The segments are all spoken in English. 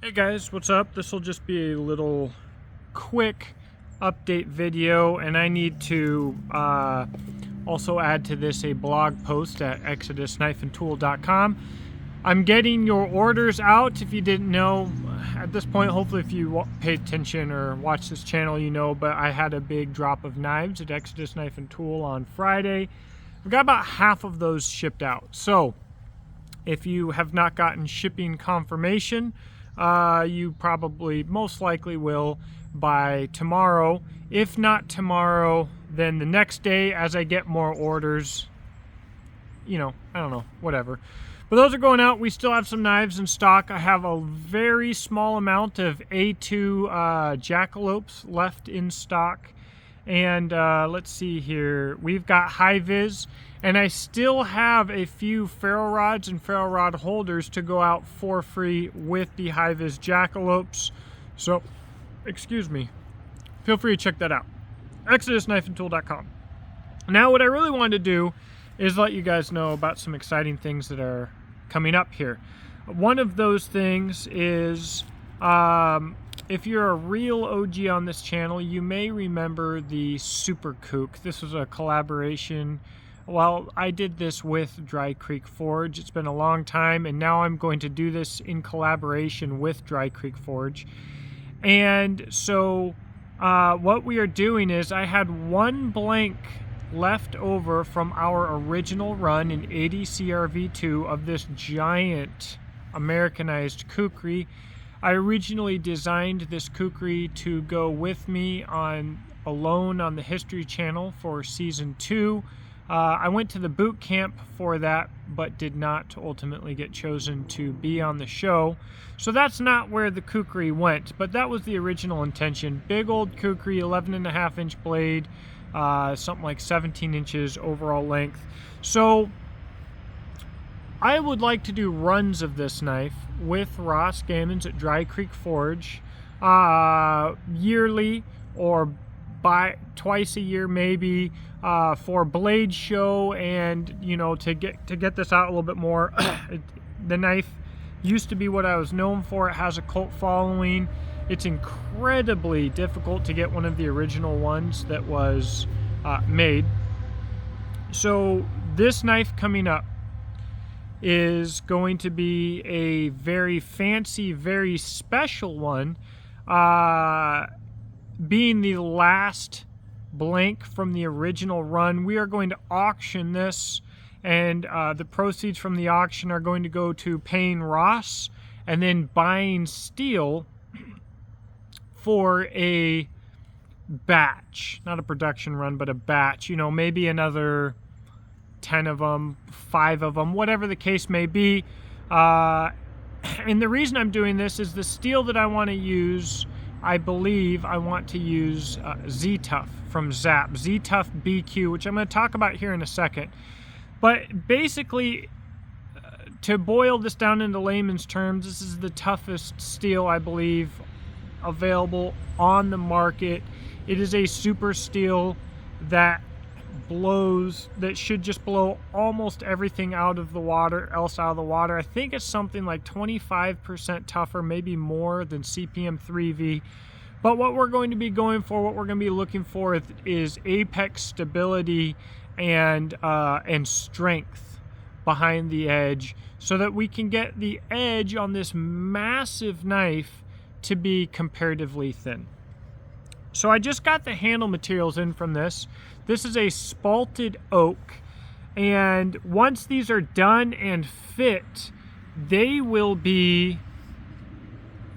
Hey guys, what's up? This will just be a little quick update video, and I need to also add to this a blog post at exodus-tool.com. I'm getting your orders out. If you didn't know, at this point, hopefully if you pay attention or watch this channel, you know, but I had a big drop of knives at Exodus Knife and Tool on Friday. We got about half of those shipped out. So if you have not gotten shipping confirmation, you probably most likely will by tomorrow. If not tomorrow, then the next day as I get more orders. You know, I don't know, whatever. But those are going out. We still have some knives in stock. I have a very small amount of A2 jackalopes left in stock. And let's see here. We've got high vis, and I still have a few ferro rods and ferro rod holders to go out for free with the high vis jackalopes. So, excuse me. Feel free to check that out. ExodusKnifeandTool.com. Now, what I really wanted to do is let you guys know about some exciting things that are coming up here. One of those things is, if you're a real OG on this channel, you may remember the SuperKhuk. This was a collaboration. Well, I did this with Dry Creek Forge. It's been a long time, and now I'm going to do this in collaboration with Dry Creek Forge. And so what we are doing is I had one blank left over from our original run in 80 CRV2 of this giant Americanized kukri. I originally designed this kukri to go with me alone on the History Channel for Season 2. I went to the boot camp for that, but did not ultimately get chosen to be on the show. So that's not where the kukri went, but that was the original intention. Big old kukri, 11.5-inch blade, something like 17 inches overall length. So I would like to do runs of this knife with Ross Gammons at Dry Creek Forge yearly, or twice a year maybe, for Blade Show, and you know, to get this out a little bit more. The knife used to be what I was known for. It has a cult following. It's incredibly difficult to get one of the original ones that was made. So this knife coming up is going to be a very fancy, very special one, being the last blank from the original run. We are going to auction this, and the proceeds from the auction are going to go to paying Ross and then buying steel for a batch, not a production run, but a batch, you know, maybe another 10 of them, 5 of them, whatever the case may be. And the reason I'm doing this is the steel that I want to use, I believe I want to use Ztuff from Zap, Ztuff BQ, which I'm going to talk about here in a second. But basically, to boil this down into layman's terms, this is the toughest steel, I believe, available on the market. It is a super steel that should just blow almost everything out of the water, I think it's something like 25% tougher, maybe more, than CPM 3V. But what we're going to be going for, what we're going to be looking for is apex stability and strength behind the edge, so that we can get the edge on this massive knife to be comparatively thin. So I just got the handle materials in from this. This is a spalted oak, and once these are done and fit, they will be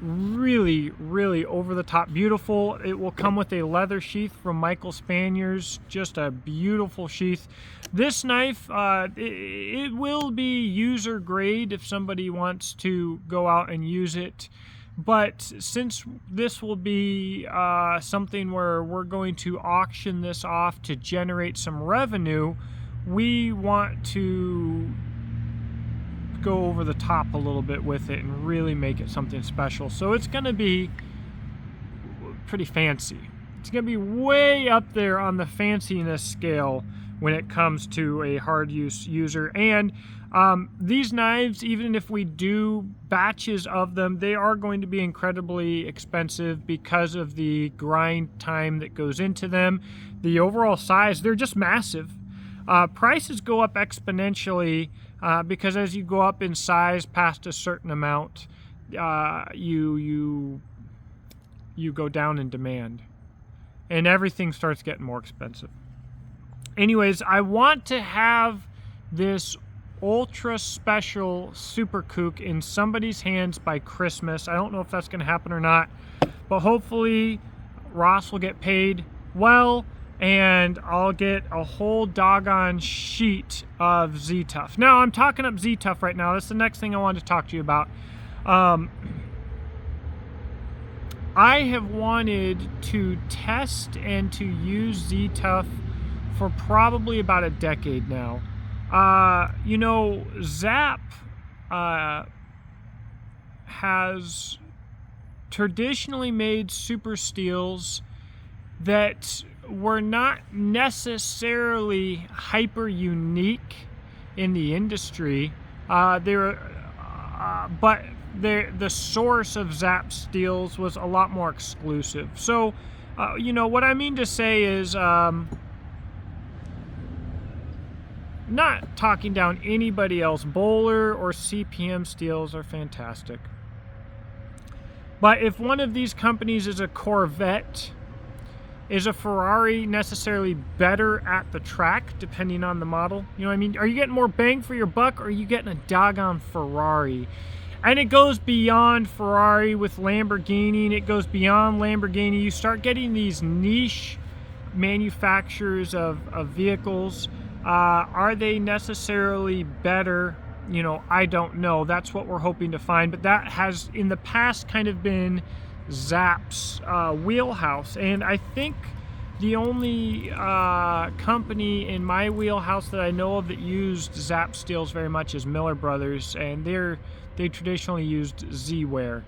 really, really over the top beautiful. It will come with a leather sheath from Michael Spaniers, just a beautiful sheath. This knife, it will be user grade if somebody wants to go out and use it. But since this will be something where we're going to auction this off to generate some revenue, we want to go over the top a little bit with it and really make it something special. So it's going to be pretty fancy. It's going to be way up there on the fanciness scale when it comes to a hard use user. And these knives, even if we do batches of them, they are going to be incredibly expensive because of the grind time that goes into them. The overall size, they're just massive. Prices go up exponentially because as you go up in size past a certain amount, you go down in demand, and everything starts getting more expensive. Anyways, I want to have this ultra special SuperKhuk in somebody's hands by Christmas. I don't know if that's going to happen or not, but hopefully Ross will get paid well, and I'll get a whole doggone sheet of Ztuff. Now, I'm talking up Ztuff right now. That's the next thing I wanted to talk to you about. I have wanted to test and to use Ztuff for probably about a decade now. You know, Zap has traditionally made super steels that were not necessarily hyper unique in the industry. They were, but the source of Zap steels was a lot more exclusive. So, you know, what I mean to say is, not talking down anybody else. Bowler or CPM steels are fantastic. But if one of these companies is a Corvette, is a Ferrari necessarily better at the track, depending on the model? You know what I mean? Are you getting more bang for your buck, or are you getting a doggone Ferrari? And it goes beyond Ferrari with Lamborghini, and it goes beyond Lamborghini. You start getting these niche manufacturers of vehicles. Are they necessarily better? You know, I don't know. That's what we're hoping to find. But that has, in the past, kind of been Zap's wheelhouse. And I think the only company in my wheelhouse that I know of that used Zap steels very much is Miller Brothers, and they traditionally used Z-Ware.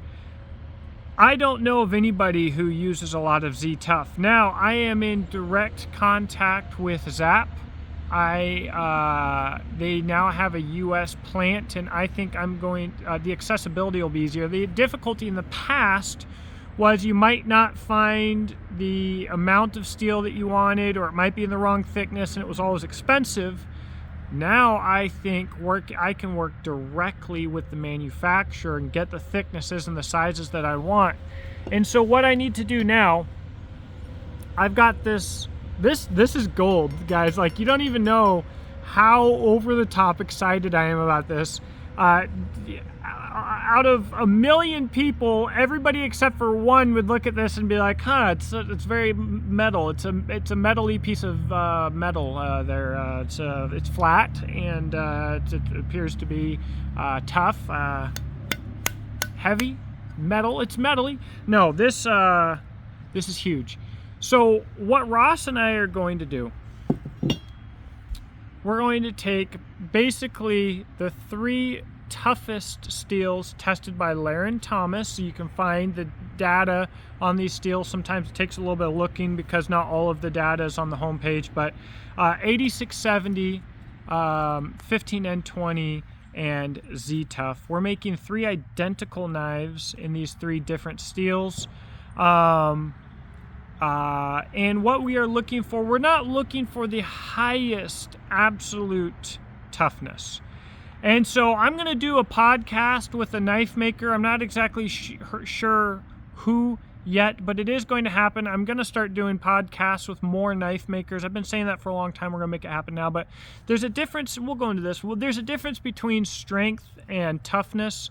I don't know of anybody who uses a lot of Ztuff. Now, I am in direct contact with Zap. They now have a U.S. plant, and I think the accessibility will be easier. The difficulty in the past was you might not find the amount of steel that you wanted, or it might be in the wrong thickness, and it was always expensive. Now I think I can work directly with the manufacturer and get the thicknesses and the sizes that I want. And so what I need to do now, I've got this is gold, guys. Like, you don't even know how over the top excited I am about this. Out of 1 million people, everybody except for one would look at this and be like, huh, it's very metal. It's a metal-y piece of metal there. It's flat, and it appears to be tough, heavy, metal. It's metally. No, this is huge. So what Ross and I are going to do, we're going to take basically the 3 toughest steels tested by Laren Thomas. So you can find the data on these steels. Sometimes it takes a little bit of looking because not all of the data is on the homepage, but 8670, 15N20, and Ztuff. We're making 3 identical knives in these 3 different steels. And what we are looking for, we're not looking for the highest absolute toughness. And so I'm going to do a podcast with a knife maker. I'm not exactly sure who yet, but it is going to happen. I'm going to start doing podcasts with more knife makers. I've been saying that for a long time. We're going to make it happen now. But there's a difference. We'll go into this. Well, there's a difference between strength and toughness.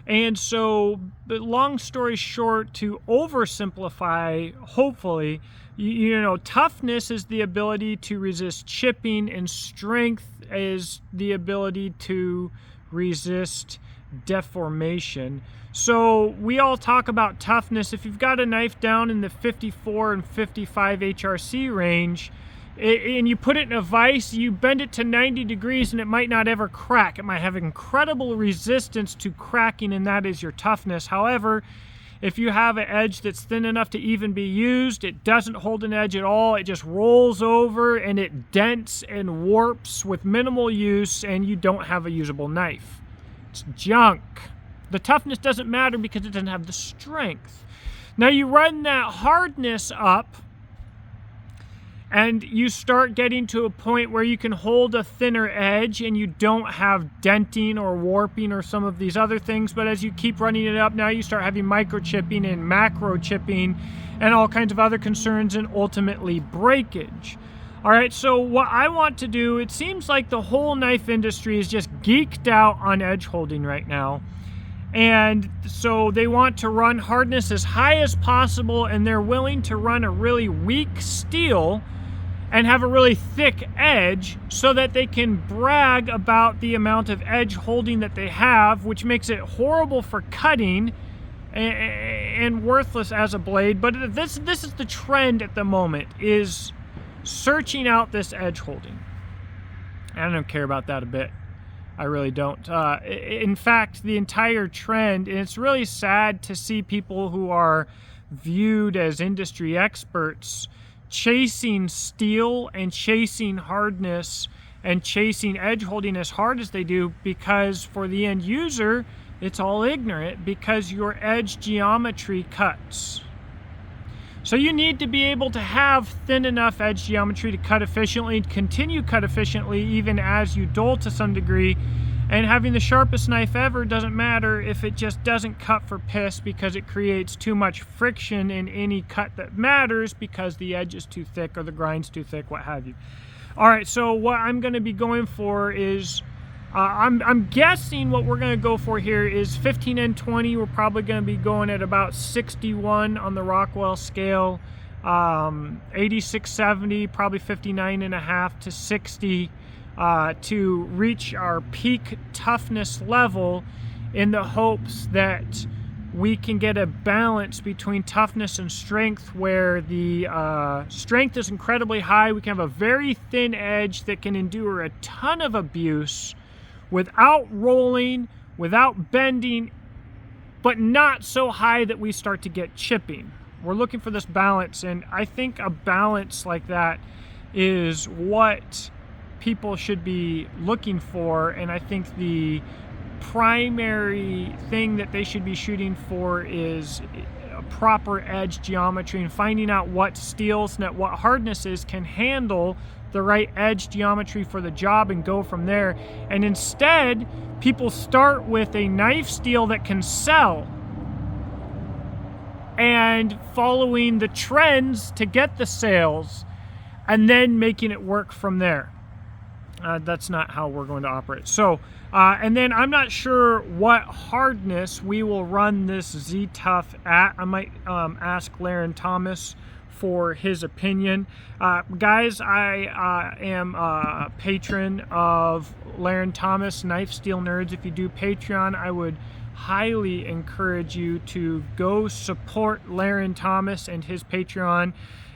And so, long story short, to oversimplify, hopefully, you know, toughness is the ability to resist chipping, and strength is the ability to resist deformation. So we all talk about toughness. If you've got a knife down in the 54 and 55 HRC range, and you put it in a vise, you bend it to 90 degrees and it might not ever crack. It might have incredible resistance to cracking, and that is your toughness. However, If you have an edge that's thin enough to even be used, it doesn't hold an edge at all. It just rolls over and it dents and warps with minimal use, and you don't have a usable knife. It's junk. The toughness doesn't matter because it doesn't have the strength. Now you run that hardness up, and you start getting to a point where you can hold a thinner edge and you don't have denting or warping or some of these other things. But as you keep running it up, now you start having microchipping and macro chipping and all kinds of other concerns, and ultimately breakage. All right, so what I want to do, it seems like the whole knife industry is just geeked out on edge holding right now. And so they want to run hardness as high as possible, and they're willing to run a really weak steel and have a really thick edge so that they can brag about the amount of edge holding that they have, which makes it horrible for cutting and worthless as a blade. But this is the trend at the moment, is searching out this edge holding. I don't care about that a bit. I really don't. In fact, the entire trend, and it's really sad to see people who are viewed as industry experts chasing steel and chasing hardness and chasing edge holding as hard as they do, because for the end user, it's all ignorant because your edge geometry cuts. So you need to be able to have thin enough edge geometry to cut efficiently, continue cut efficiently even as you dull to some degree. And having the sharpest knife ever doesn't matter if it just doesn't cut for piss, because it creates too much friction in any cut that matters because the edge is too thick or the grind's too thick, what have you. All right, so what I'm going to be going for is, I'm guessing what we're going to go for here is 15 and 20. We're probably going to be going at about 61 on the Rockwell scale, 8670, probably 59.5 to 60. To reach our peak toughness level, in the hopes that we can get a balance between toughness and strength, where the strength is incredibly high. We can have a very thin edge that can endure a ton of abuse without rolling, without bending, but not so high that we start to get chipping. We're looking for this balance, and I think a balance like that is what people should be looking for. And I think the primary thing that they should be shooting for is a proper edge geometry, and finding out what steels and what hardnesses can handle the right edge geometry for the job, and go from there. And instead, people start with a knife steel that can sell, and following the trends to get the sales, and then making it work from there. That's not how we're going to operate. So, and then I'm not sure what hardness we will run this Ztuff at. I might ask Laren Thomas for his opinion. Guys, I am a patron of Laren Thomas, Knife Steel Nerds. If you do Patreon, I would highly encourage you to go support Laren Thomas and his Patreon.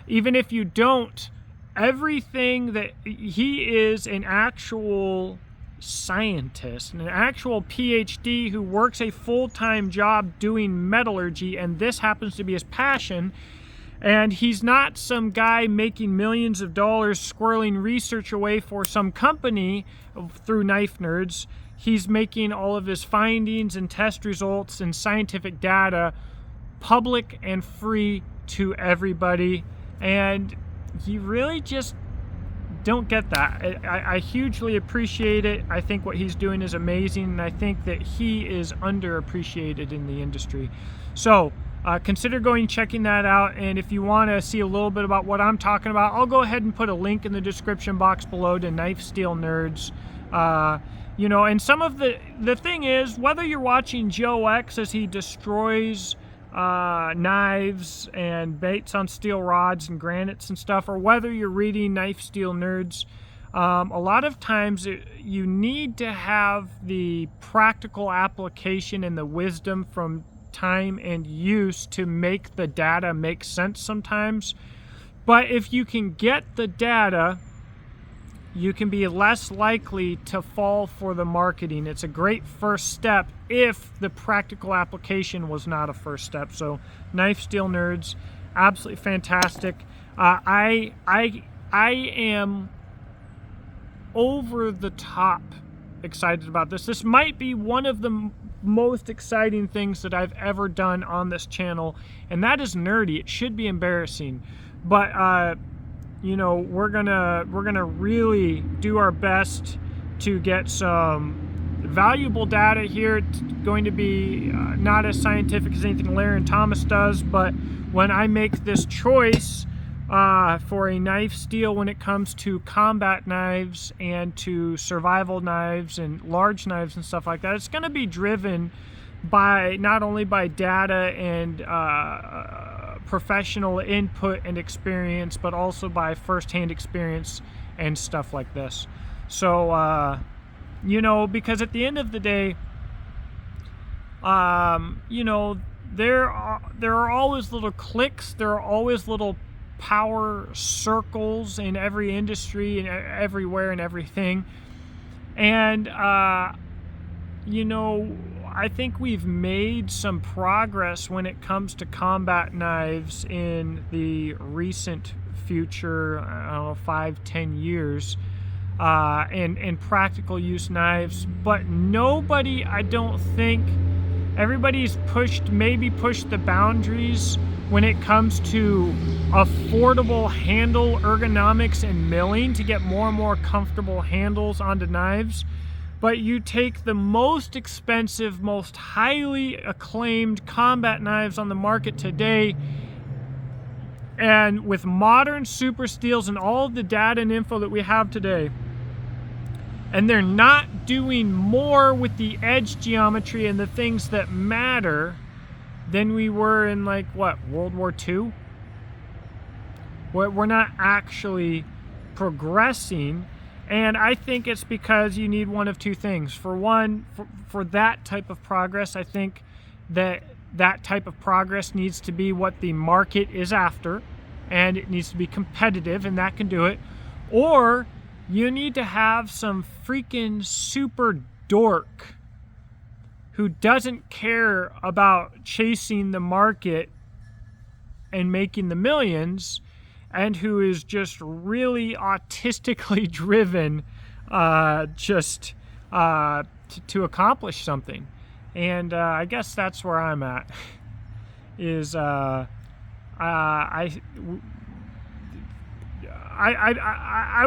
Even if you don't, everything that he is, an actual scientist, an actual PhD who works a full-time job doing metallurgy, and this happens to be his passion. And he's not some guy making millions of dollars squirreling research away for some company through Knife Nerds. He's making all of his findings and test results and scientific data public and free to everybody. And you really just don't get that. I hugely appreciate it. I think what he's doing is amazing, and I think that he is underappreciated in the industry. So consider checking that out. And if you want to see a little bit about what I'm talking about, I'll go ahead and put a link in the description box below to Knife Steel Nerds. You know, and some of the thing is, whether you're watching Joe X as he destroys knives and baits on steel rods and granites and stuff, or whether you're reading Knife Steel Nerds, a lot of times you need to have the practical application and the wisdom from time and use to make the data make sense sometimes. But if you can get the data you can be less likely to fall for the marketing. It's a great first step if the practical application was not a first step. So Knife Steel Nerds, absolutely fantastic. I am over the top excited about this. This might be one of the most exciting things that I've ever done on this channel, and that is nerdy. It should be embarrassing, but you know, we're gonna really do our best to get some valuable data here. It's going to be not as scientific as anything Larry and Thomas does, but when I make this choice for a knife steel when it comes to combat knives and to survival knives and large knives and stuff like that, it's going to be driven by not only by data and professional input and experience, but also by first-hand experience and stuff like this. So you know, because at the end of the day, you know, there are always little cliques, there are always little power circles in every industry and everywhere and everything. And you know, I think we've made some progress when it comes to combat knives in the recent future, I don't know, 5-10 years, and practical use knives. But nobody, I don't think, everybody's maybe pushed the boundaries when it comes to affordable handle ergonomics and milling to get more and more comfortable handles onto knives. But you take the most expensive, most highly acclaimed combat knives on the market today, and with modern super steels and all of the data and info that we have today, and they're not doing more with the edge geometry and the things that matter than we were in, like, what, World War II? We're not actually progressing. And I think it's because you need one of two things. For one, for that type of progress, I think that type of progress needs to be what the market is after, and it needs to be competitive, and that can do it. Or you need to have some freaking super dork who doesn't care about chasing the market and making the millions, and who is just really autistically driven to accomplish something. And I guess that's where I'm at, is I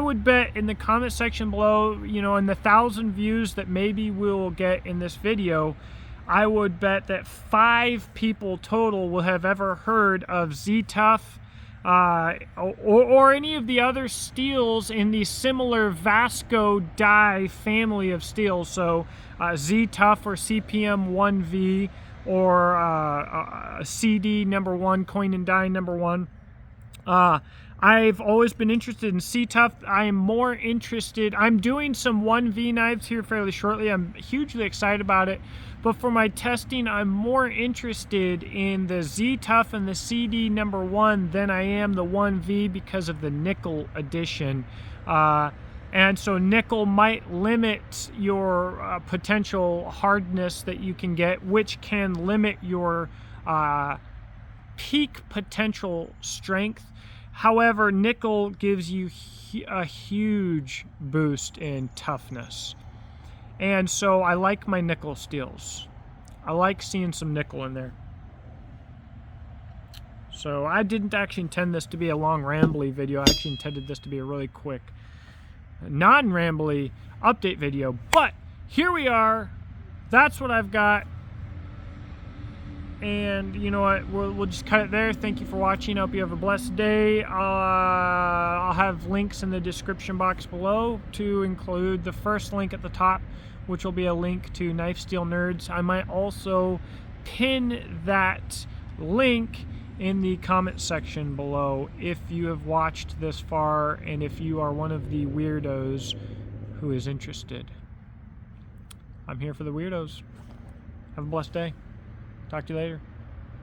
would bet in the comment section below, you know, in the 1,000 views that maybe we'll get in this video, I would bet that 5 people total will have ever heard of Ztuff, or any of the other steels in the similar Vasco die family of steels. So Ztuff or CPM 1V or CD number 1, coin and die number 1. I've always been interested in Ztuff. I am more interested, I'm doing some 1V knives here fairly shortly. I'm hugely excited about it. But for my testing, I'm more interested in the Ztuff and the CD number 1 than I am the 1V because of the nickel addition. And so nickel might limit your potential hardness that you can get, which can limit your peak potential strength. However, nickel gives you a huge boost in toughness. And so I like my nickel steels. I like seeing some nickel in there. So I didn't actually intend this to be a long rambly video. I actually intended this to be a really quick, non-rambly update video. But here we are. That's what I've got. And you know what, we'll just cut it there. Thank you for watching. I hope you have a blessed day. I'll have links in the description box below, to include the first link at the top, which will be a link to Knife Steel Nerds. I might also pin that link in the comment section below if you have watched this far and if you are one of the weirdos who is interested. I'm here for the weirdos. Have a blessed day. Talk to you later.